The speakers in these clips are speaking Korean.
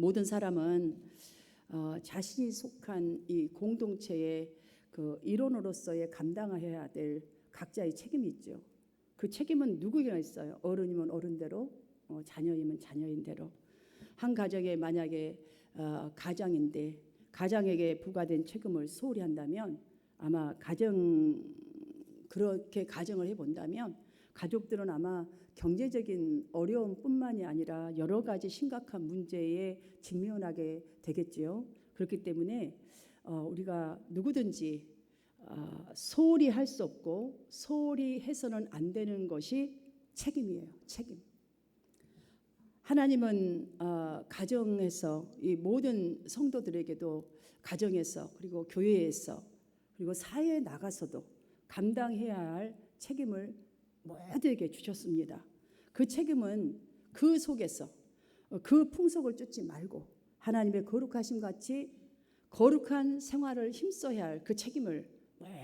모든 사람은 자신이 속한 이 공동체의 그 일원으로서의 감당해야 될 각자의 책임이 있죠. 그 책임은 누구에게나 있어요. 어른이면 어른대로, 자녀이면 자녀인대로. 한 가정에 만약에 가장인데 가장에게 부과된 책임을 소홀히 한다면 아마 그렇게 가정을 해본다면 가족들은 아마 경제적인 어려움뿐만이 아니라 여러 가지 심각한 문제에 직면하게 되겠지요. 그렇기 때문에 우리가 누구든지 소홀히 할 수 없고 소홀히 해서는 안 되는 것이 책임이에요. 책임. 하나님은 가정에서 이 모든 성도들에게도 가정에서 그리고 교회에서 그리고 사회에 나가서도 감당해야 할 책임을 모두에게 주셨습니다. 그 책임은 그 속에서 그 풍속을 쫓지 말고 하나님의 거룩하심 같이 거룩한 생활을 힘써야 할 그 책임을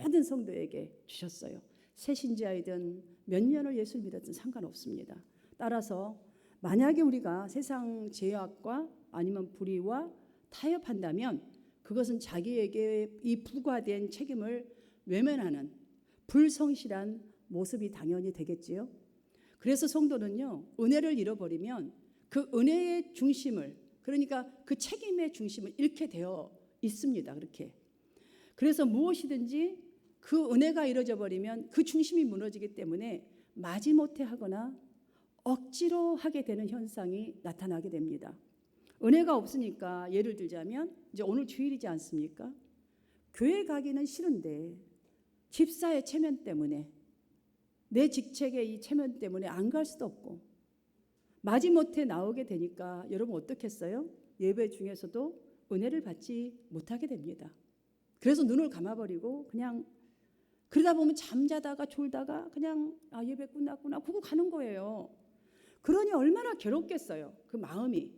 모든 성도에게 주셨어요. 새 신자이든 몇 년을 예수를 믿었든 상관없습니다. 따라서 만약에 우리가 세상 죄악과 아니면 불의와 타협한다면 그것은 자기에게 이 부과된 책임을 외면하는 불성실한 모습이 당연히 되겠지요. 그래서 성도는요, 은혜를 잃어버리면 그 은혜의 중심을, 그러니까 그 책임의 중심을 잃게 되어 있습니다. 그렇게. 그래서 무엇이든지 그 은혜가 이루어져 버리면 그 중심이 무너지기 때문에 마지못해 하거나 억지로 하게 되는 현상이 나타나게 됩니다. 은혜가 없으니까 예를 들자면 이제 오늘 주일이지 않습니까? 교회 가기는 싫은데 집사의 체면 때문에 내 직책의 이 체면 때문에 안 갈 수도 없고 마지못해 나오게 되니까 여러분 어떻겠어요? 예배 중에서도 은혜를 받지 못하게 됩니다. 그래서 눈을 감아버리고 그냥 그러다 보면 잠자다가 졸다가 그냥 예배 끝났구나 그거 가는 거예요. 그러니 얼마나 괴롭겠어요. 그 마음이.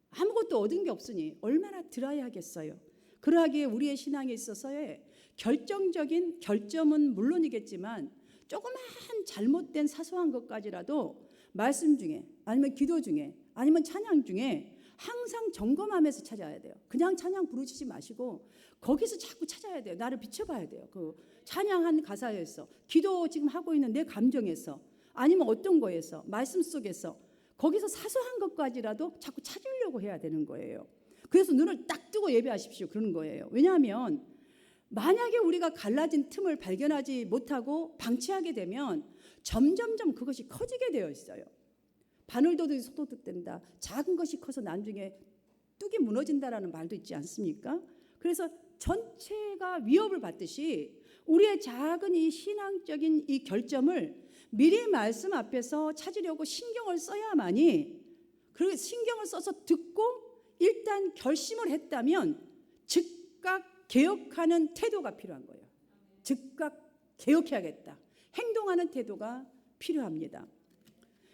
아무것도 얻은 게 없으니 얼마나 드라이하겠어요. 그러하기에 우리의 신앙에 있어서의 결정적인 결점은 물론이겠지만 조그만 잘못된 사소한 것까지라도 말씀 중에 아니면 기도 중에 아니면 찬양 중에 항상 점검하면서 찾아야 돼요. 그냥 찬양 부르시지 마시고 거기서 자꾸 찾아야 돼요. 나를 비춰봐야 돼요. 그 찬양한 가사에서 기도 지금 하고 있는 내 감정에서 아니면 어떤 거에서 말씀 속에서 거기서 사소한 것까지라도 자꾸 찾으려고 해야 되는 거예요. 그래서 눈을 딱 뜨고 예배하십시오. 그러는 거예요. 왜냐하면 만약에 우리가 갈라진 틈을 발견하지 못하고 방치하게 되면 점점점 그것이 커지게 되어 있어요. 바늘도둑이 소도둑된다. 작은 것이 커서 나중에 뚝이 무너진다라는 말도 있지 않습니까? 그래서 전체가 위협을 받듯이 우리의 작은 이 신앙적인 이 결점을 미리 말씀 앞에서 찾으려고 신경을 써야만이, 그리고 신경을 써서 듣고 일단 결심을 했다면 즉각 개혁하는 태도가 필요한 거예요. 즉각 개혁해야겠다. 행동하는 태도가 필요합니다.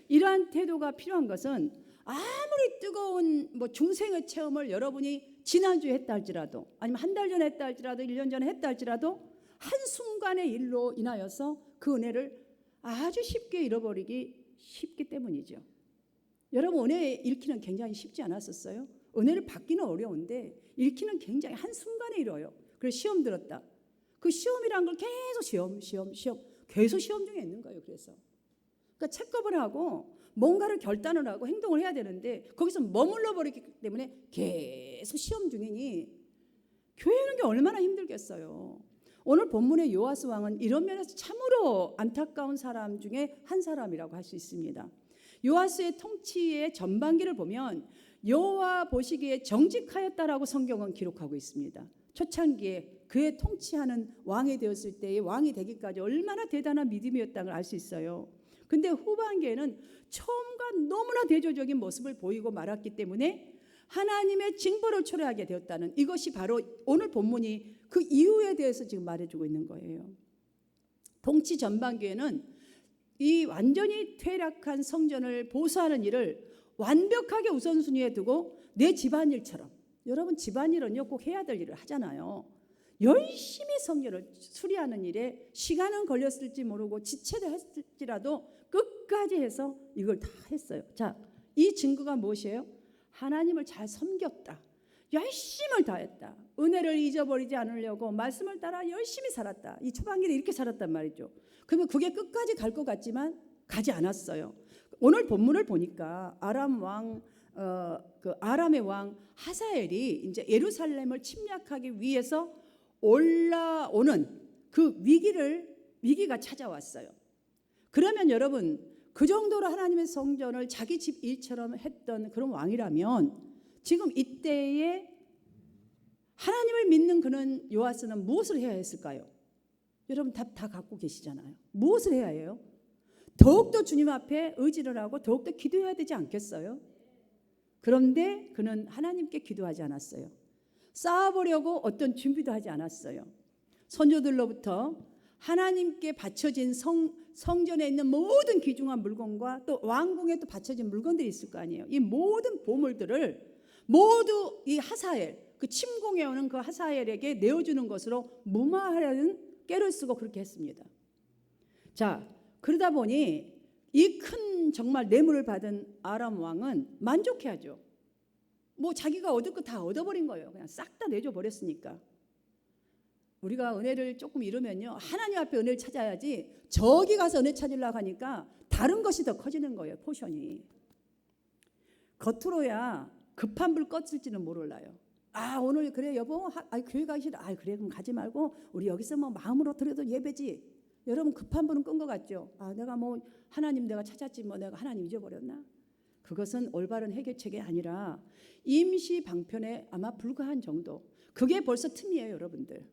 이러한 태도가 필요한 것은 아무리 뜨거운 중생의 체험을 여러분이 지난주에 했다 할지라도 아니면 한 달 전에 했다 할지라도 1년 전에 했다 할지라도 한순간의 일로 인하여서 그 은혜를 아주 쉽게 잃어버리기 쉽기 때문이죠. 여러분 은혜 잃기는 굉장히 쉽지 않았었어요? 은혜를 받기는 어려운데 잃기는 굉장히 한순간에 잃어요. 그래서 시험 들었다. 그 시험이란 걸 계속 시험 계속 시험 중에 있는 거예요. 그래서 그러니까 체크업을 하고 뭔가를 결단을 하고 행동을 해야 되는데 거기서 머물러 버리기 때문에 계속 시험 중이니 교회하는 게 얼마나 힘들겠어요. 오늘 본문의 요아스 왕은 이런 면에서 참으로 안타까운 사람 중에 한 사람이라고 할 수 있습니다. 요아스의 통치의 전반기를 보면 여호와 보시기에 정직하였다라고 성경은 기록하고 있습니다. 초창기에 그의 통치하는 왕이 되었을 때의 왕이 되기까지 얼마나 대단한 믿음이었다는 걸 알 수 있어요. 근데 후반기에는 처음과 너무나 대조적인 모습을 보이고 말았기 때문에 하나님의 징벌을 초래하게 되었다는, 이것이 바로 오늘 본문이 그 이유에 대해서 지금 말해주고 있는 거예요. 통치 전반기에는 이 완전히 퇴락한 성전을 보수하는 일을 완벽하게 우선순위에 두고 내 집안일처럼, 여러분 집안일은요 꼭 해야 될 일을 하잖아요. 열심히 성전을 수리하는 일에 시간은 걸렸을지 모르고 지체도 했을지라도 끝까지 해서 이걸 다 했어요. 자, 이 증거가 무엇이에요? 하나님을 잘 섬겼다. 열심을 다했다. 은혜를 잊어버리지 않으려고 말씀을 따라 열심히 살았다. 이 초반기에 이렇게 살았단 말이죠. 그러면 그게 끝까지 갈 것 같지만 가지 않았어요. 오늘 본문을 보니까 아람의 왕 하사엘이 이제 예루살렘을 침략하기 위해서 올라오는 그 위기가 찾아왔어요. 그러면 여러분, 그 정도로 하나님의 성전을 자기 집 일처럼 했던 그런 왕이라면 지금 이때에 하나님을 믿는 그는 요아스는 무엇을 해야 했을까요? 여러분 답 다 갖고 계시잖아요. 무엇을 해야 해요? 더욱더 주님 앞에 의지를 하고 더욱더 기도해야 되지 않겠어요? 그런데 그는 하나님께 기도하지 않았어요. 쌓아보려고 어떤 준비도 하지 않았어요. 선조들로부터 하나님께 바쳐진 성전에 있는 모든 귀중한 물건과 또 왕궁에 또 바쳐진 물건들이 있을 거 아니에요. 이 모든 보물들을 모두 이 하사엘, 그 침공해 오는 그 하사엘에게 내어주는 것으로 무마하려는 꾀를 쓰고 그렇게 했습니다. 자, 그러다 보니 이 큰 정말 뇌물을 받은 아람 왕은 만족해야죠. 뭐 자기가 얻을 거 다 얻어버린 거예요. 그냥 싹 다 내줘 버렸으니까. 우리가 은혜를 조금 잃으면요, 하나님 앞에 은혜를 찾아야지 저기 가서 은혜 찾으려고 하니까 다른 것이 더 커지는 거예요. 포션이. 겉으로야 급한 불 껐을지는 몰라요. 아, 오늘 그래 여보, 교회 가기 싫어. 아, 그래 그럼 가지 말고 우리 여기서 뭐 마음으로 드려도 예배지. 여러분 급한 불은 끈 것 같죠? 아, 내가 뭐 하나님 내가 찾았지 뭐 내가 하나님 잊어버렸나? 그것은 올바른 해결책이 아니라 임시 방편에 아마 불과한 정도. 그게 벌써 틈이에요, 여러분들.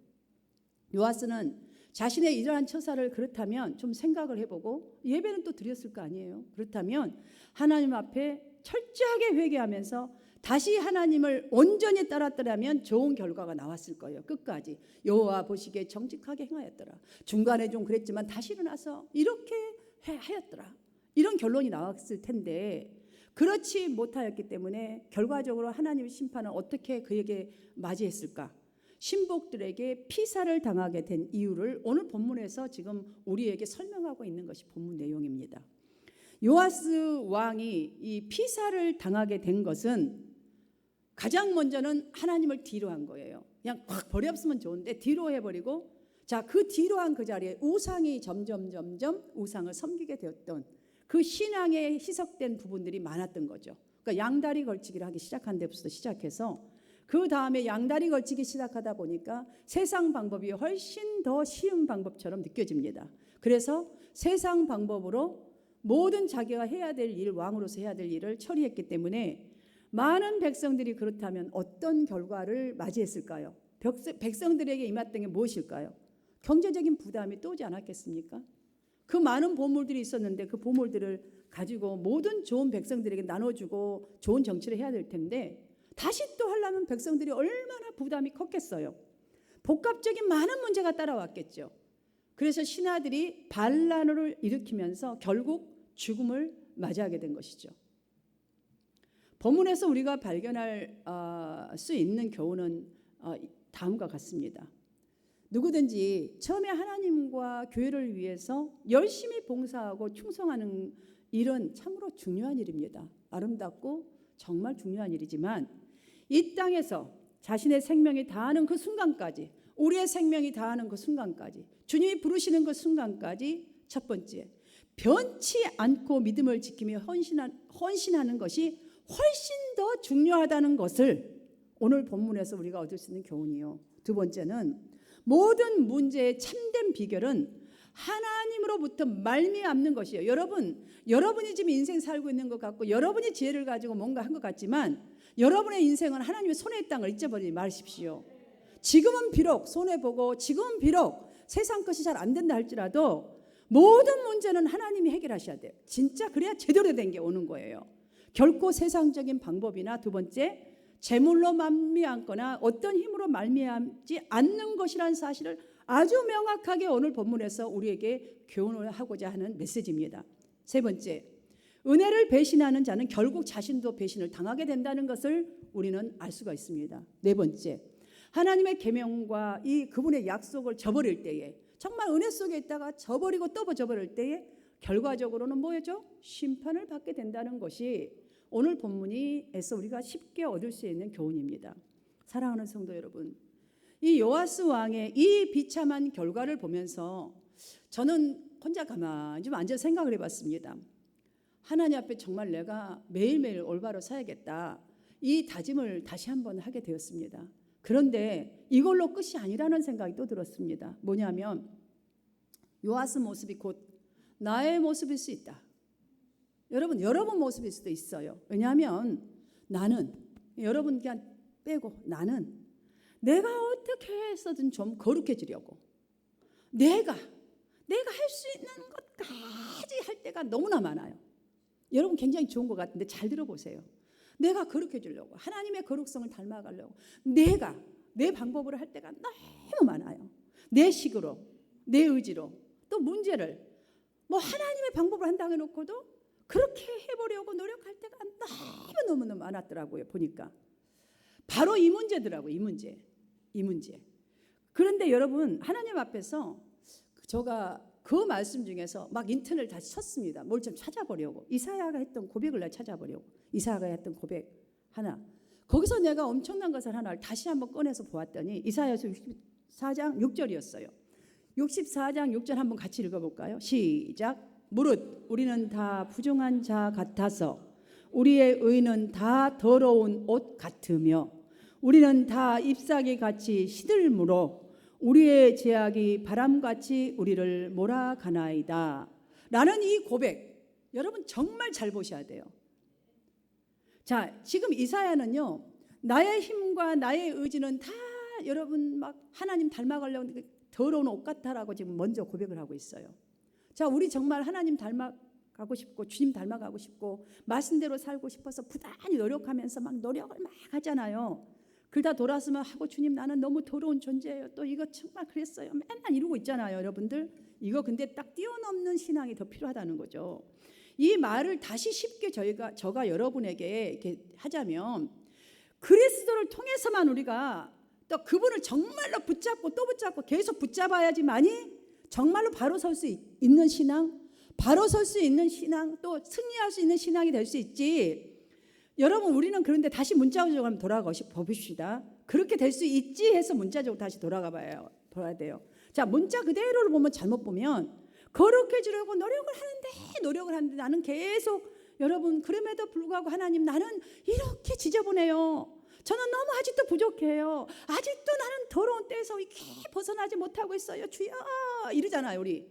요아스는 자신의 이러한 처사를 그렇다면 좀 생각을 해보고 예배는 또 드렸을 거 아니에요. 그렇다면 하나님 앞에 철저하게 회개하면서 다시 하나님을 온전히 따랐더라면 좋은 결과가 나왔을 거예요. 끝까지 여호와 보시기에 정직하게 행하였더라. 중간에 좀 그랬지만 다시 일어나서 이렇게 하였더라. 이런 결론이 나왔을 텐데 그렇지 못하였기 때문에 결과적으로 하나님의 심판은 어떻게 그에게 맞이했을까? 신복들에게 피살을 당하게 된 이유를 오늘 본문에서 지금 우리에게 설명하고 있는 것이 본문 내용입니다. 요아스 왕이 이 피살을 당하게 된 것은 가장 먼저는 하나님을 뒤로 한 거예요. 그냥 확 버렸으면 좋은데 뒤로 해버리고, 자, 그 뒤로 한 그 자리에 우상이 점점 우상을 섬기게 되었던 그 신앙에 희석된 부분들이 많았던 거죠. 그러니까 양다리 걸치기를 하기 시작한 데부터 시작해서 그 다음에 양다리 걸치기 시작하다 보니까 세상 방법이 훨씬 더 쉬운 방법처럼 느껴집니다. 그래서 세상 방법으로 모든 자기가 해야 될 일, 왕으로서 해야 될 일을 처리했기 때문에 많은 백성들이 그렇다면 어떤 결과를 맞이했을까요? 백성들에게 임했던 게 무엇일까요? 경제적인 부담이 또 오지 않았겠습니까? 그 많은 보물들이 있었는데 그 보물들을 가지고 모든 좋은 백성들에게 나눠주고 좋은 정치를 해야 될 텐데 다시 또 하려면 백성들이 얼마나 부담이 컸겠어요. 복합적인 많은 문제가 따라왔겠죠. 그래서 신하들이 반란을 일으키면서 결국 죽음을 맞이하게 된 것이죠. 본문에서 우리가 발견할 수 있는 교훈은 다음과 같습니다. 누구든지 처음에 하나님과 교회를 위해서 열심히 봉사하고 충성하는 일은 참으로 중요한 일입니다. 아름답고 정말 중요한 일이지만 이 땅에서 자신의 생명이 다하는 그 순간까지, 우리의 생명이 다하는 그 순간까지, 주님이 부르시는 그 순간까지 첫 번째, 변치 않고 믿음을 지키며 헌신하는 것이 훨씬 더 중요하다는 것을 오늘 본문에서 우리가 얻을 수 있는 교훈이요. 두 번째는 모든 문제의 참된 비결은 하나님으로부터 말미암는 것이에요. 여러분이 지금 인생 살고 있는 것 같고 여러분이 지혜를 가지고 뭔가 한 것 같지만 여러분의 인생은 하나님의 손에 땅을 잊어버리지 마십시오. 지금은 비록 손해보고 지금은 비록 세상 것이 잘 안 된다 할지라도 모든 문제는 하나님이 해결하셔야 돼요. 진짜 그래야 제대로 된 게 오는 거예요. 결코 세상적인 방법이나 두 번째 재물로 말미암거나 어떤 힘으로 말미암지 않는 것이라는 사실을 아주 명확하게 오늘 본문에서 우리에게 교훈을 하고자 하는 메시지입니다. 세 번째, 은혜를 배신하는 자는 결국 자신도 배신을 당하게 된다는 것을 우리는 알 수가 있습니다. 네 번째, 하나님의 계명과 그분의 약속을 저버릴 때에, 정말 은혜 속에 있다가 저버리고 또 저버릴 때에 결과적으로는 뭐죠? 심판을 받게 된다는 것이 오늘 본문에서 우리가 쉽게 얻을 수 있는 교훈입니다. 사랑하는 성도 여러분, 이 요아스 왕의 이 비참한 결과를 보면서 저는 혼자 가만히 좀 앉아 생각을 해봤습니다. 하나님 앞에 정말 내가 매일매일 올바로 살아야겠다, 이 다짐을 다시 한번 하게 되었습니다. 그런데 이걸로 끝이 아니라는 생각이 또 들었습니다. 뭐냐면 요아스 모습이 곧 나의 모습일 수 있다. 여러분 모습일 수도 있어요. 왜냐하면 나는, 여러분 그냥 빼고, 나는 내가 어떻게 해서든 좀 거룩해지려고, 내가 할 수 있는 것까지 할 때가 너무나 많아요. 여러분 굉장히 좋은 것 같은데 잘 들어보세요. 내가 거룩해지려고, 하나님의 거룩성을 닮아가려고 내가 내 방법으로 할 때가 너무 많아요. 내 식으로, 내 의지로, 또 문제를 뭐 하나님의 방법을 한다고 해놓고도 그렇게 해보려고 노력할 때가 너무너무 많았더라고요. 보니까 바로 이 문제더라고요. 이 문제. 그런데 여러분, 하나님 앞에서 제가 그 말씀 중에서 막 인터넷을 다시 쳤습니다. 뭘 좀 찾아보려고. 이사야가 했던 고백을 내가 찾아보려고. 이사야가 했던 고백 하나. 거기서 내가 엄청난 것을 하나를 다시 한번 꺼내서 보았더니 이사야서 64장 6절이었어요. 64장 6절 한번 같이 읽어볼까요? 시작. 무릇 우리는 다 부정한 자 같아서 우리의 의는 다 더러운 옷 같으며 우리는 다 잎사귀 같이 시들므로 우리의 죄악이 바람같이 우리를 몰아가나이다 라는 이 고백, 여러분 정말 잘 보셔야 돼요. 자, 지금 이사야는요, 나의 힘과 나의 의지는 다 여러분 막 하나님 닮아가려고 더러운 옷 같다라고 지금 먼저 고백을 하고 있어요. 자, 우리 정말 하나님 닮아가고 싶고 주님 닮아가고 싶고 말씀대로 살고 싶어서 부단히 노력하면서 막 노력을 막 하잖아요. 그러다 돌아서면 하고, 주님 나는 너무 더러운 존재예요, 또 이거 정말 그랬어요, 맨날 이러고 있잖아요. 여러분들 이거 근데 딱 뛰어넘는 신앙이 더 필요하다는 거죠. 이 말을 다시 쉽게 저가 여러분에게 이렇게 하자면, 그리스도를 통해서만 우리가 또 그분을 정말로 붙잡고 또 붙잡고 계속 붙잡아야지만이 정말로 바로 설 수 있는 신앙, 바로 설 수 있는 신앙, 또 승리할 수 있는 신앙이 될 수 있지. 여러분, 우리는 그런데 다시 문자적으로 한번 돌아가 봅시다. 그렇게 될 수 있지 해서 문자적으로 다시 돌아가 봐야 돼요. 자, 문자 그대로를 보면, 잘못 보면 거룩해지려고 노력을 하는데 나는 계속, 여러분 그럼에도 불구하고 하나님 나는 이렇게 지저분해요, 저는 너무 아직도 부족해요, 아직도 나는 더러운 때에서 이렇게 벗어나지 못하고 있어요, 주여 이러잖아요. 우리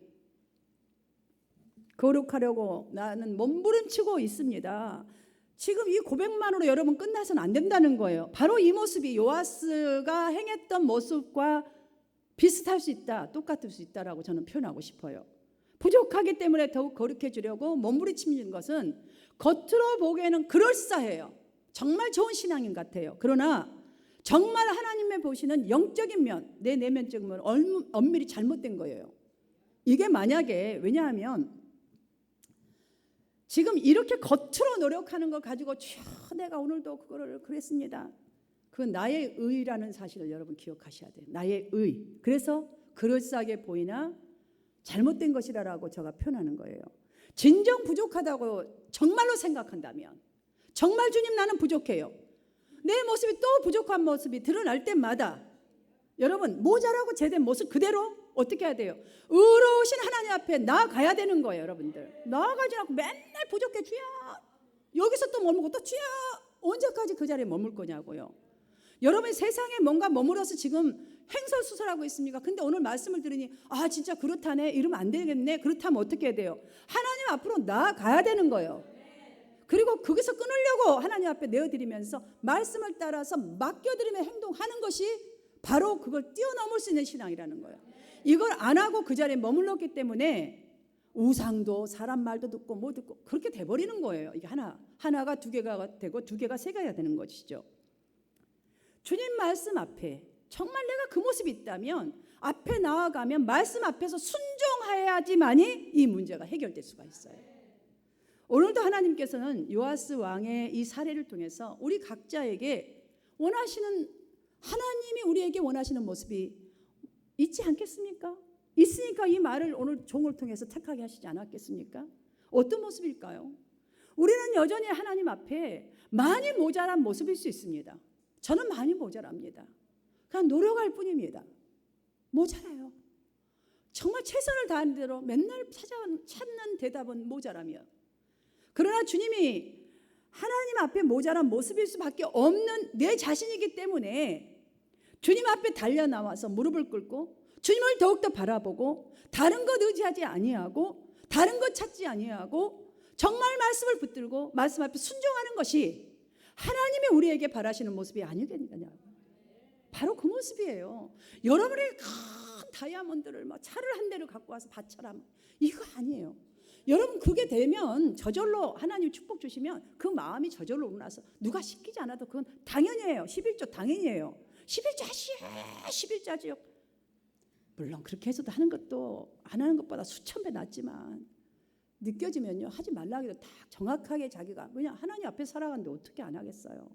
거룩하려고 나는 몸부림치고 있습니다. 지금 이 고백만으로 여러분 끝나서는 안 된다는 거예요. 바로 이 모습이 요아스가 행했던 모습과 비슷할 수 있다, 똑같을 수 있다라고 저는 표현하고 싶어요. 부족하기 때문에 더욱 거룩해지려고 몸부림치는 것은 겉으로 보기에는 그럴싸해요. 정말 좋은 신앙인 같아요. 그러나 정말 하나님의 보시는 영적인 면, 내 내면적인 면 엄밀히 잘못된 거예요. 이게 만약에, 왜냐하면 지금 이렇게 겉으로 노력하는 걸 가지고 내가 오늘도 그거를 그랬습니다, 그 나의 의라는 사실을 여러분 기억하셔야 돼요. 나의 의. 그래서 그럴싸하게 보이나 잘못된 것이라고 제가 표현하는 거예요. 진정 부족하다고 정말로 생각한다면, 정말 주님 나는 부족해요, 내 모습이 또 부족한 모습이 드러날 때마다 여러분 모자라고 제된 모습 그대로 어떻게 해야 돼요? 의로우신 하나님 앞에 나아가야 되는 거예요. 여러분들 나아가지 않고 맨날 부족해, 주야 여기서 또 머물고, 또 주야 언제까지 그 자리에 머물 거냐고요. 여러분 세상에 뭔가 머물러서 지금 횡설수설하고 있습니까? 근데 오늘 말씀을 들으니 진짜 그렇다네, 이러면 안 되겠네. 그렇다면 어떻게 해야 돼요? 하나님 앞으로 나아가야 되는 거예요. 그리고 거기서 끊으려고 하나님 앞에 내어드리면서 말씀을 따라서 맡겨드리며 행동하는 것이 바로 그걸 뛰어넘을 수 있는 신앙이라는 거예요. 이걸 안 하고 그 자리에 머물렀기 때문에 우상도 사람 말도 듣고 뭐 듣고 그렇게 돼버리는 거예요. 이게 하나가 두 개가 되고 두 개가 세 개가 되는 것이죠. 주님 말씀 앞에 정말 내가 그 모습이 있다면 앞에 나아가면 말씀 앞에서 순종해야지만이 이 문제가 해결될 수가 있어요. 오늘도 하나님께서는 요아스 왕의 이 사례를 통해서 우리 각자에게 원하시는, 하나님이 우리에게 원하시는 모습이 있지 않겠습니까? 있으니까 이 말을 오늘 종을 통해서 택하게 하시지 않았겠습니까? 어떤 모습일까요? 우리는 여전히 하나님 앞에 많이 모자란 모습일 수 있습니다. 저는 많이 모자랍니다. 그냥 노력할 뿐입니다. 모자라요. 정말 최선을 다하는 대로 맨날 찾는 대답은 모자라며. 그러나 주님이 하나님 앞에 모자란 모습일 수밖에 없는 내 자신이기 때문에 주님 앞에 달려나와서 무릎을 꿇고 주님을 더욱더 바라보고 다른 것 의지하지 아니하고 다른 것 찾지 아니하고 정말 말씀을 붙들고 말씀 앞에 순종하는 것이 하나님이 우리에게 바라시는 모습이 아니겠느냐. 바로 그 모습이에요. 여러분이 큰 다이아몬드를 차를 한 대를 갖고 와서 바쳐라, 이거 아니에요. 여러분 그게 되면 저절로 하나님 축복 주시면 그 마음이 저절로 오르나서 누가 시키지 않아도 그건 당연히에요. 11조 당연히에요. 11조 하시오. 11조 하지요. 물론 그렇게 해서도 하는 것도 안 하는 것보다 수천 배 낫지만 느껴지면요 하지 말라 해도 딱 정확하게 자기가 그냥 하나님 앞에 살아가는데 어떻게 안 하겠어요.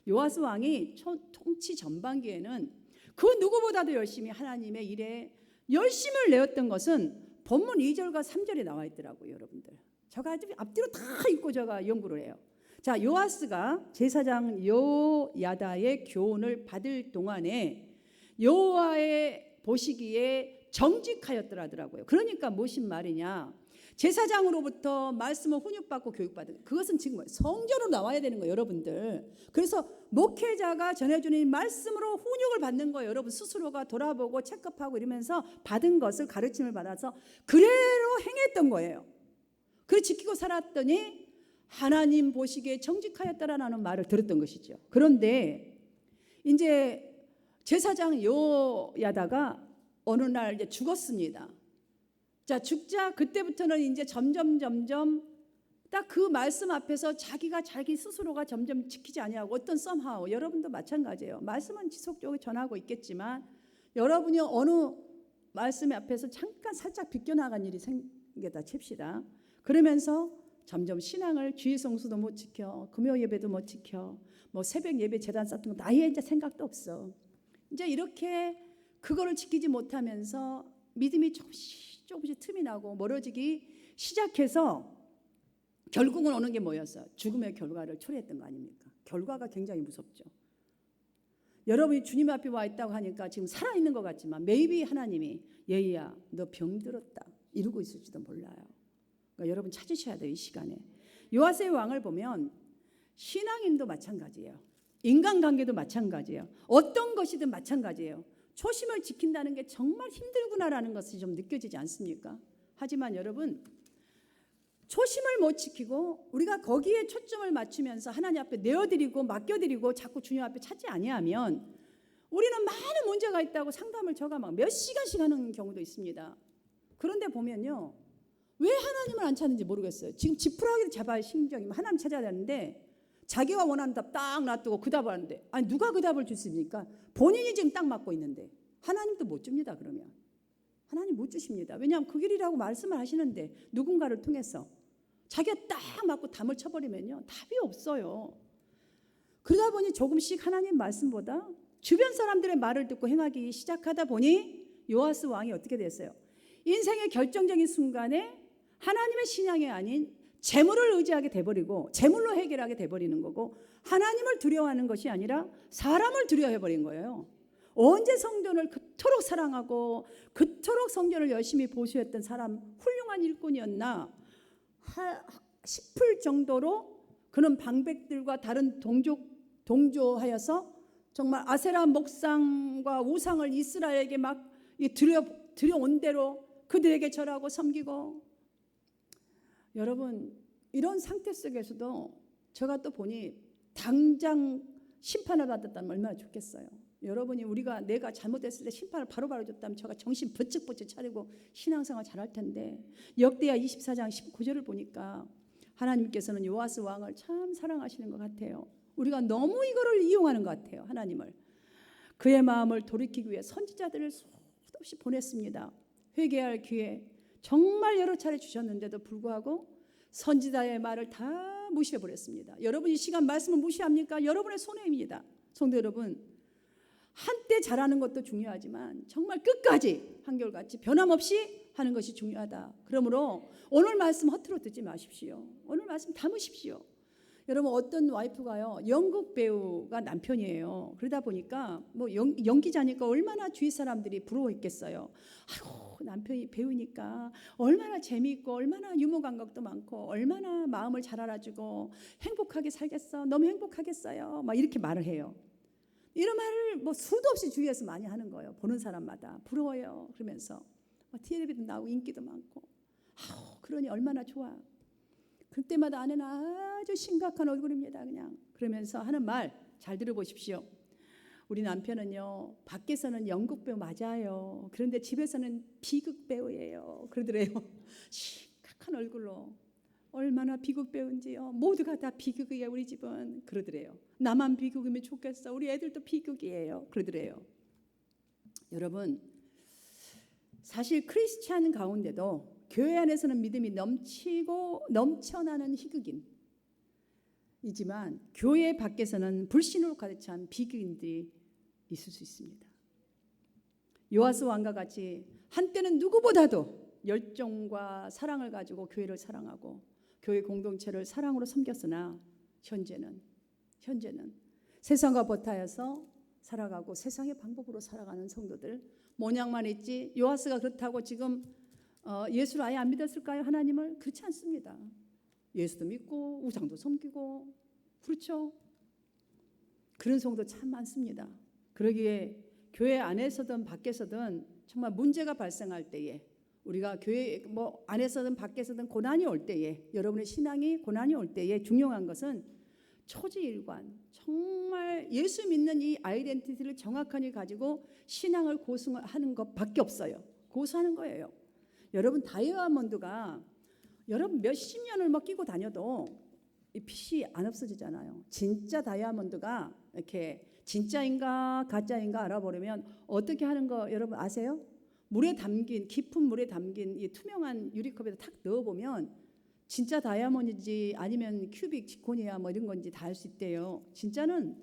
요아스 왕이 통치 전반기에는 그 누구보다도 열심히 하나님의 일에 열심을 내었던 것은 본문 2절과 3절에 나와 있더라고요. 여러분들 제가 아주 앞뒤로 다 읽고 제가 연구를 해요. 자, 요아스가 제사장 여호야다의 교훈을 받을 동안에 여호와의 보시기에 정직하였더라고요. 그러니까 무슨 말이냐, 제사장으로부터 말씀을 훈육받고 교육받은, 그것은 지금 성전으로 나와야 되는 거예요. 여러분들 그래서 목회자가 전해주는 말씀으로 훈육을 받는 거예요. 여러분 스스로가 돌아보고 체크업하고 이러면서 받은 것을 가르침을 받아서 그대로 행했던 거예요. 그래 지키고 살았더니 하나님 보시기에 정직하였다라는 말을 들었던 것이죠. 그런데 이제 제사장 여호야다가 어느 날 이제 죽었습니다. 자, 죽자 그때부터는 이제 점점 딱 그 말씀 앞에서 자기가 자기 스스로가 점점 지키지 아니하고 어떤 썸하우, 여러분도 마찬가지예요. 말씀은 지속적으로 전하고 있겠지만 여러분이 어느 말씀 앞에서 잠깐 살짝 비껴나간 일이 생겼다 칩시다. 그러면서 점점 신앙을 주일 성수도 못 지켜, 금요 예배도 못 지켜, 새벽 예배 제단 쌓던 거 나의 이제 생각도 없어. 이제 이렇게 그거를 지키지 못하면서 믿음이 조금씩 틈이 나고 멀어지기 시작해서 결국은 오는 게 뭐였어요? 죽음의 결과를 초래했던 거 아닙니까? 결과가 굉장히 무섭죠. 여러분이 주님 앞에 와 있다고 하니까 지금 살아있는 것 같지만 maybe 하나님이 예희야 너 병들었다 이러고 있을지도 몰라요. 그러니까 여러분 찾으셔야 돼요. 이 시간에 요아스의 왕을 보면 신앙인도 마찬가지예요. 인간관계도 마찬가지예요. 어떤 것이든 마찬가지예요. 초심을 지킨다는 게 정말 힘들구나라는 것이 좀 느껴지지 않습니까? 하지만 여러분 초심을 못 지키고 우리가 거기에 초점을 맞추면서 하나님 앞에 내어드리고 맡겨드리고 자꾸 주님 앞에 찾지 아니하면 우리는 많은 문제가 있다고 상담을 저가 막 몇 시간씩 하는 경우도 있습니다. 그런데 보면요 왜 하나님을 안 찾는지 모르겠어요. 지금 지푸라기를 잡아야 심정이면 하나님 찾아야 되는데 자기가 원하는 답 딱 놔두고 그 답을 하는데 아니 누가 그 답을 주십니까? 본인이 지금 딱 맞고 있는데 하나님도 못 줍니다. 그러면 하나님 못 주십니다. 왜냐하면 그 길이라고 말씀을 하시는데 누군가를 통해서 자기가 딱 맞고 담을 쳐버리면요 답이 없어요. 그러다 보니 조금씩 하나님 말씀보다 주변 사람들의 말을 듣고 행하기 시작하다 보니 요아스 왕이 어떻게 됐어요? 인생의 결정적인 순간에 하나님의 신앙이 아닌 재물을 의지하게 돼버리고 재물로 해결하게 돼버리는 거고 하나님을 두려워하는 것이 아니라 사람을 두려워해버린 거예요. 언제 성전을 그토록 사랑하고 그토록 성전을 열심히 보수했던 사람 훌륭한 일꾼이었나 싶을 정도로 그는 방백들과 다른 동조하여서 정말 아세라 목상과 우상을 이스라엘에게 막 들여온 대로 그들에게 절하고 섬기고 여러분 이런 상태 속에서도 제가 또 보니 당장 심판을 받았다면 얼마나 좋겠어요. 여러분이 내가 잘못했을 때 심판을 바로바로 줬다면 제가 정신 번쩍번쩍 차리고 신앙생활 잘할 텐데 역대하 24장 19절을 보니까 하나님께서는 요아스 왕을 참 사랑하시는 것 같아요. 우리가 너무 이거를 이용하는 것 같아요. 하나님을 그의 마음을 돌이키기 위해 선지자들을 수없이 보냈습니다. 회개할 기회 정말 여러 차례 주셨는데도 불구하고 선지자의 말을 다 무시해버렸습니다. 여러분 이 시간 말씀을 무시합니까? 여러분의 손해입니다. 성도 여러분 한때 잘하는 것도 중요하지만 정말 끝까지 한결같이 변함없이 하는 것이 중요하다. 그러므로 오늘 말씀 허투루 듣지 마십시오. 오늘 말씀 담으십시오. 여러분, 어떤 와이프가요, 연극 배우가 남편이에요. 그러다 보니까 뭐 연기자니까 얼마나 주위 사람들이 부러워했겠어요. 아이고, 남편이 배우니까 얼마나 재미있고 얼마나 유머 감각도 많고 얼마나 마음을 잘 알아주고 행복하게 살겠어, 너무 행복하겠어요, 막 이렇게 말을 해요. 이런 말을 뭐 수도 없이 주위에서 많이 하는 거예요. 보는 사람마다 부러워요 그러면서 TV도 나오고 인기도 많고, 그러니 얼마나 좋아. 그때마다 아내는 아주 심각한 얼굴입니다. 그냥 그러면서 하는 말 잘 들어보십시오. 우리 남편은요, 밖에서는 연극 배우 맞아요. 그런데 집에서는 비극 배우예요. 그러더래요. 심각한 얼굴로. 얼마나 비극 배우인지요. 모두가 다 비극이에요 우리 집은. 그러더래요. 나만 비극이면 좋겠어. 우리 애들도 비극이에요. 그러더래요. 여러분, 사실 크리스찬 가운데도 교회 안에서는 믿음이 넘쳐나는 희극인이지만 교회 밖에서는 불신으로 가득 찬 비극인들이 있을 수 있습니다. 요아스 왕과 같이 한때는 누구보다도 열정과 사랑을 가지고 교회를 사랑하고 교회 공동체를 사랑으로 섬겼으나 현재는 세상과 버타여서 살아가고 세상의 방법으로 살아가는 성도들 모양만 있지, 요아스가 그렇다고 지금 예수를 아예 안 믿었을까요? 하나님을? 그렇지 않습니다. 예수도 믿고 우상도 섬기고, 그렇죠? 그런 성도 참 많습니다. 그러기에 교회 안에서든 밖에서든 정말 문제가 발생할 때에, 우리가 교회 뭐 안에서든 밖에서든 고난이 올 때에, 여러분의 신앙이 고난이 올 때에 중요한 것은 초지일관, 정말 예수 믿는 이 아이덴티티를 정확하게 가지고 신앙을 고수하는 것밖에 없어요. 고수하는 거예요. 여러분, 다이아몬드가 여러분 몇십 년을 막 끼고 다녀도 이 빛이 안 없어지잖아요. 진짜 다이아몬드가 이렇게 진짜인가 가짜인가 알아보려면 어떻게 하는 거 여러분 아세요? 물에 담긴, 깊은 물에 담긴 이 투명한 유리컵에다 탁 넣어보면 진짜 다이아몬드인지 아니면 큐빅 지코니아 뭐 이런 건지 다 알 수 있대요. 진짜는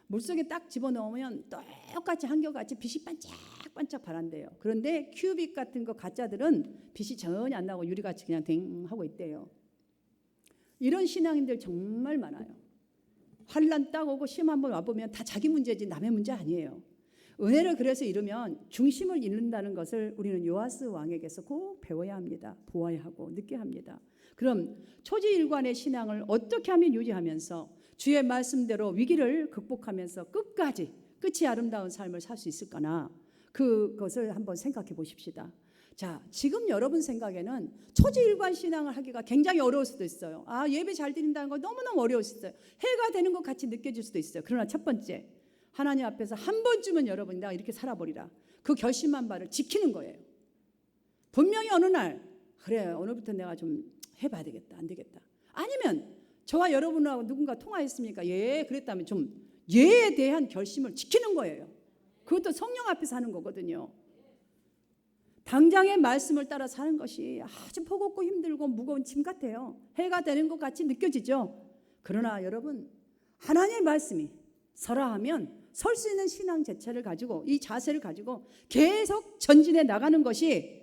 물속에 딱 집어넣으면 똑같이 한결같이 빛이 반짝반짝 바란대요. 그런데 큐빅 같은 거 가짜들은 빛이 전혀 안 나고 유리같이 그냥 댕 하고 있대요. 이런 신앙인들 정말 많아요. 환난 딱 오고 시험 한번 와보면 다 자기 문제지 남의 문제 아니에요. 은혜를 그래서 잃으면 중심을 잃는다는 것을 우리는 요아스 왕에게서 꼭 배워야 합니다. 보아야 하고 느껴야 합니다. 그럼 초지일관의 신앙을 어떻게 하면 유지하면서 주의 말씀대로 위기를 극복하면서 끝이 아름다운 삶을 살 수 있을까나, 그것을 한번 생각해 보십시다. 자, 지금 여러분 생각에는 초지일관 신앙을 하기가 굉장히 어려울 수도 있어요. 예배 잘 드린다는 거 너무너무 어려울 수 있어요. 해가 되는 것 같이 느껴질 수도 있어요. 그러나 첫 번째, 하나님 앞에서 한 번쯤은 여러분 내가 이렇게 살아버리라, 그 결심한 바를 지키는 거예요. 분명히 어느 날 그래, 오늘부터 내가 좀 해봐야 되겠다, 안 되겠다. 아니면 저와 여러분하고 누군가 통화했습니까? 예, 그랬다면 좀 예에 대한 결심을 지키는 거예요. 그것도 성령 앞에서 하는 거거든요. 당장의 말씀을 따라 사는 것이 아주 버겁고 힘들고 무거운 짐 같아요. 해가 되는 것 같이 느껴지죠. 그러나 여러분, 하나님의 말씀이 서라 하면 설 수 있는 신앙 자체를 가지고, 이 자세를 가지고 계속 전진해 나가는 것이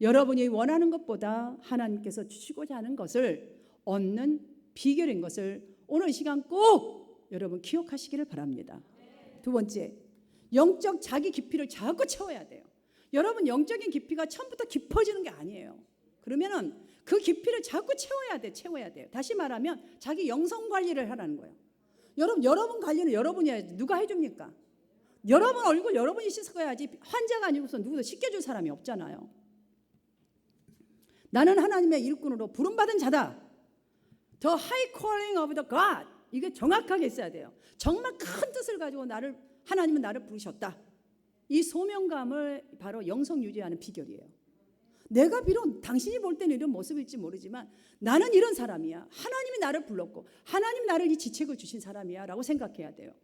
여러분이 원하는 것보다 하나님께서 주시고자 하는 것을 얻는 비결인 것을 오늘 이 시간 꼭 여러분 기억하시기를 바랍니다. 두 번째, 영적 자기 깊이를 자꾸 채워야 돼요. 여러분, 영적인 깊이가 처음부터 깊어지는 게 아니에요. 그러면은 그 깊이를 자꾸 채워야 돼요. 다시 말하면 자기 영성 관리를 하라는 거예요. 여러분 관리는 여러분이 해야지. 누가 해줍니까? 여러분 얼굴 여러분이 씻어야지. 환자가 아니고서 누구도 씻겨줄 사람이 없잖아요. 나는 하나님의 일꾼으로 부름받은 자다. The high calling of the God. 이게 정확하게 있어야 돼요. 정말 큰 뜻을 가지고 하나님은 나를 부르셨다. 이 소명감을 바로 영성 유지하는 비결이에요. 내가 비록 당신이 볼 때는 이런 모습일지 모르지만 나는 이런 사람이야. 하나님이 나를 불렀고 하나님이 나를 이 지책을 주신 사람이야 라고 생각해야 돼요.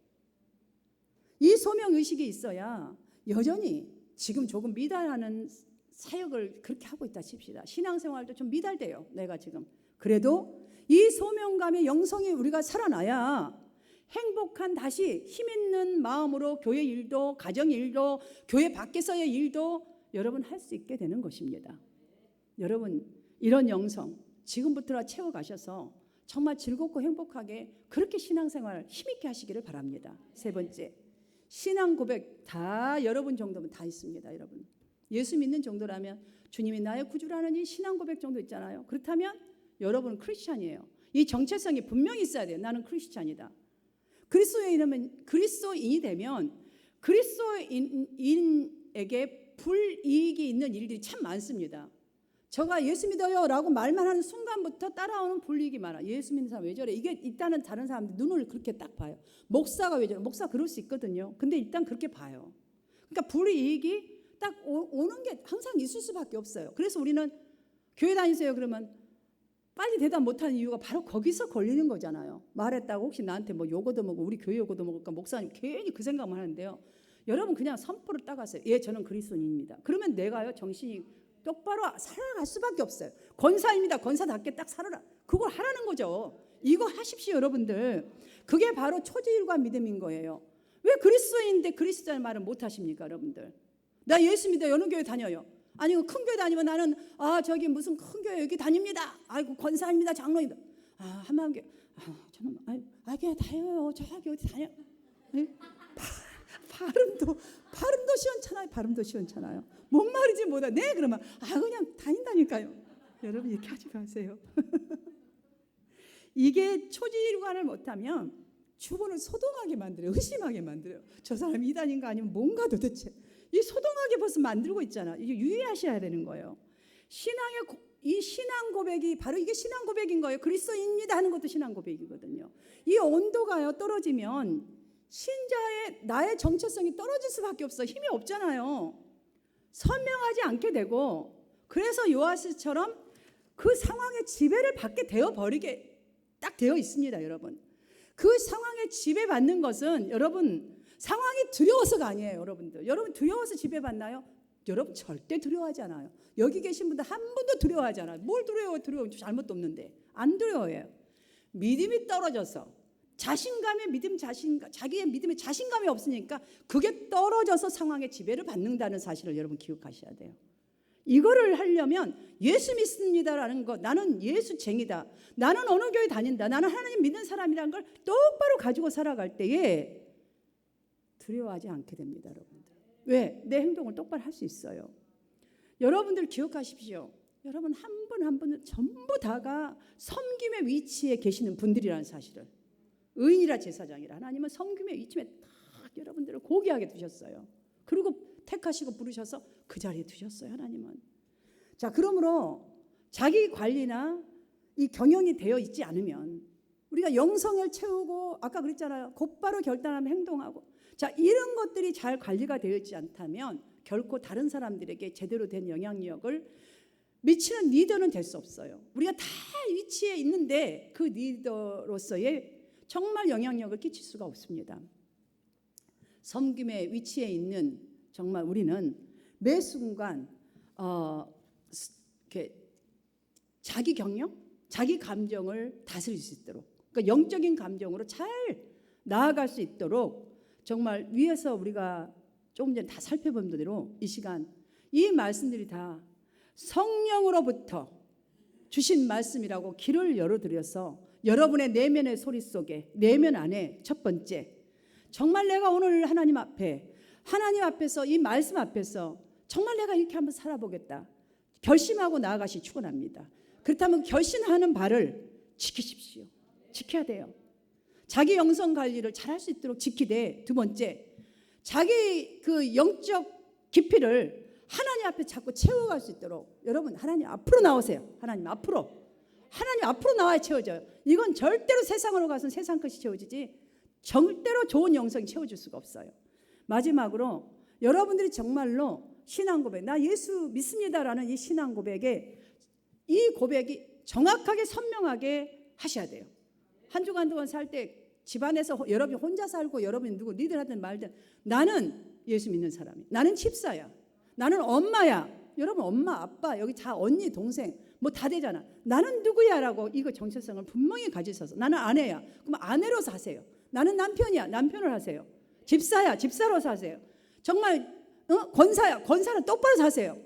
이 소명의식이 있어야 여전히 지금 조금 미달하는 사역을 그렇게 하고 있다 칩시다. 신앙생활도 좀 미달돼요. 내가 지금. 그래도 이 소명감의 영성이 우리가 살아나야 행복한 다시 힘 있는 마음으로 교회 일도 가정 일도 교회 밖에서의 일도 여러분 할 수 있게 되는 것입니다. 여러분 이런 영성 지금부터 채워가셔서 정말 즐겁고 행복하게 그렇게 신앙생활 힘있게 하시기를 바랍니다. 세 번째, 신앙 고백 다 여러분 정도면 다 있습니다. 여러분 예수 믿는 정도라면 주님이 나의 구주라는 이 신앙 고백 정도 있잖아요. 그렇다면 여러분은 크리스찬이에요. 이 정체성이 분명히 있어야 돼요. 나는 크리스찬이다. 그리스도인이 되면 그리스도인에게 불이익이 있는 일들이 참 많습니다. 저가 예수 믿어요 라고 말만 하는 순간부터 따라오는 불이익이 많아. 예수 믿는 사람 왜 저래? 이게 일단은 다른 사람들 눈을 그렇게 딱 봐요. 목사가 왜 저래? 목사 그럴 수 있거든요. 근데 일단 그렇게 봐요. 그러니까 불이익이 딱 오는 게 항상 있을 수밖에 없어요. 그래서 우리는 교회 다니세요 그러면 빨리 대답 못하는 이유가 바로 거기서 걸리는 거잖아요. 말했다고 혹시 나한테 뭐 요거도 먹고 우리 교회 요거도 먹을까 목사님 괜히 그 생각만 하는데요. 여러분 그냥 선포를 따가세요. 예, 저는 그리스도인입니다. 그러면 내가요 정신이 똑바로 살아갈 수밖에 없어요. 권사입니다. 권사답게 딱 살아라. 그걸 하라는 거죠. 이거 하십시오 여러분들. 그게 바로 초지일과 믿음인 거예요. 왜 그리스도인인데 그리스도의 말을 못 하십니까 여러분들? 나 예수 믿어요. 어느 교회 다녀요? 아니 큰 교회 다니면 나는 저기 무슨 큰 교회 여기 다닙니다. 아이고 권사입니다. 장로입니다. 한마음교회 저는 교회 다녀요. 저기 어디 다녀. 발음도 시원찮아요. 발음도 시원찮아요. 뭔 말인지 못해. 네 그러면 그냥 다닌다니까요. 여러분 이렇게 하지 마세요. 이게 초지일관을 못하면 주변을 소동하게 만들어요. 의심하게 만들어요. 저 사람이 이단인가 아니면 뭔가 도대체. 이 소동하게 벌써 만들고 있잖아. 이게 유의하셔야 되는 거예요. 이 신앙 고백이 바로 이게 신앙 고백인 거예요. 그리스도인입니다 하는 것도 신앙 고백이거든요. 이 온도가요 떨어지면 신자의 나의 정체성이 떨어질 수밖에 없어. 힘이 없잖아요. 선명하지 않게 되고 그래서 요아스처럼 그 상황의 지배를 받게 되어 버리게 딱 되어 있습니다. 여러분 그 상황에 지배받는 것은 여러분 상황이 두려워서가 아니에요. 여러분 두려워서 지배받나요? 여러분 절대 두려워하지 않아요. 여기 계신 분들 한 분도 두려워하지 않아요. 뭘 두려워요? 잘못도 없는데 안 두려워해요. 믿음이 떨어져서 자기의 믿음에 자신감이 없으니까 그게 떨어져서 상황의 지배를 받는다는 사실을 여러분 기억하셔야 돼요. 이거를 하려면 예수 믿습니다라는 것, 나는 예수쟁이다, 나는 어느 교회 다닌다, 나는 하나님 믿는 사람이라는 걸 똑바로 가지고 살아갈 때에 두려워하지 않게 됩니다. 여러분들. 왜? 내 행동을 똑바로 할 수 있어요. 여러분들 기억하십시오. 여러분 한 분 한 분은 전부 다가 섬김의 위치에 계시는 분들이라는 사실을. 의인이라 제사장이라 하나님은 섬김의 위치에 딱 여러분들을 고귀하게 두셨어요. 그리고 택하시고 부르셔서 그 자리에 두셨어요. 하나님은. 자, 그러므로 자기 관리나 이 경영이 되어 있지 않으면 우리가 영성을 채우고 아까 그랬잖아요. 곧바로 결단하면 행동하고 자, 이런 것들이 잘 관리가 되어 있지 않다면 결코 다른 사람들에게 제대로 된 영향력을 미치는 리더는 될 수 없어요. 우리가 다 위치에 있는데 그 리더로서의 정말 영향력을 끼칠 수가 없습니다. 섬김의 위치에 있는 정말 우리는 매 순간 이렇게 자기 경영, 자기 감정을 다스릴 수 있도록 그러니까 영적인 감정으로 잘 나아갈 수 있도록 정말 위에서 우리가 조금 전에 다 살펴본 대로 이 시간 이 말씀들이 다 성령으로부터 주신 말씀이라고 길을 열어드려서 여러분의 내면의 소리 속에 내면 안에 첫 번째 정말 내가 오늘 하나님 앞에서 이 말씀 앞에서 정말 내가 이렇게 한번 살아보겠다 결심하고 나아가시 축원합니다. 그렇다면 결심하는 바를 지키십시오. 지켜야 돼요. 자기 영성 관리를 잘할 수 있도록 지키되 두 번째 자기 그 영적 깊이를 하나님 앞에 자꾸 채워갈 수 있도록 여러분 하나님 앞으로 나오세요. 하나님 앞으로 나와야 채워져요. 이건 절대로 세상으로 가서 세상 것이 채워지지 절대로 좋은 영성이 채워질 수가 없어요. 마지막으로 여러분들이 정말로 신앙 고백 나 예수 믿습니다라는 이 신앙 고백에 이 고백이 정확하게 선명하게 하셔야 돼요. 한 주간 동안 살 때 집안에서 여러분이 혼자 살고 여러분이 누구 리더하든 말든 나는 예수 믿는 사람이야. 나는 집사야. 나는 엄마야. 여러분 엄마 아빠 여기 다 언니 동생 뭐 다 되잖아. 나는 누구야라고 이거 정체성을 분명히 가지셔서 나는 아내야. 그럼 아내로 사세요. 나는 남편이야. 남편을 하세요. 집사야. 집사로서 하세요. 정말 권사야. 권사는 똑바로 사세요.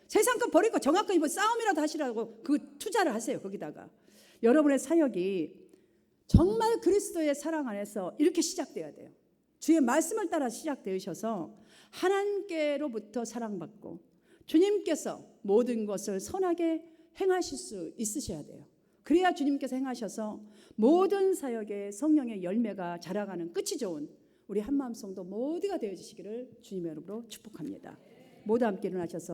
세상 것 버리고 정확하게 뭐 싸움이라도 하시라고 그 투자를 하세요. 거기다가 여러분의 사역이 정말 그리스도의 사랑 안에서 이렇게 시작돼야 돼요. 주의 말씀을 따라 시작되셔서 하나님께로부터 사랑받고 주님께서 모든 것을 선하게 행하실 수 있으셔야 돼요. 그래야 주님께서 행하셔서 모든 사역에 성령의 열매가 자라가는 끝이 좋은 우리 한마음 성도 모두가 되어주시기를 주님의 이름으로 축복합니다. 모두 함께 일어나셔서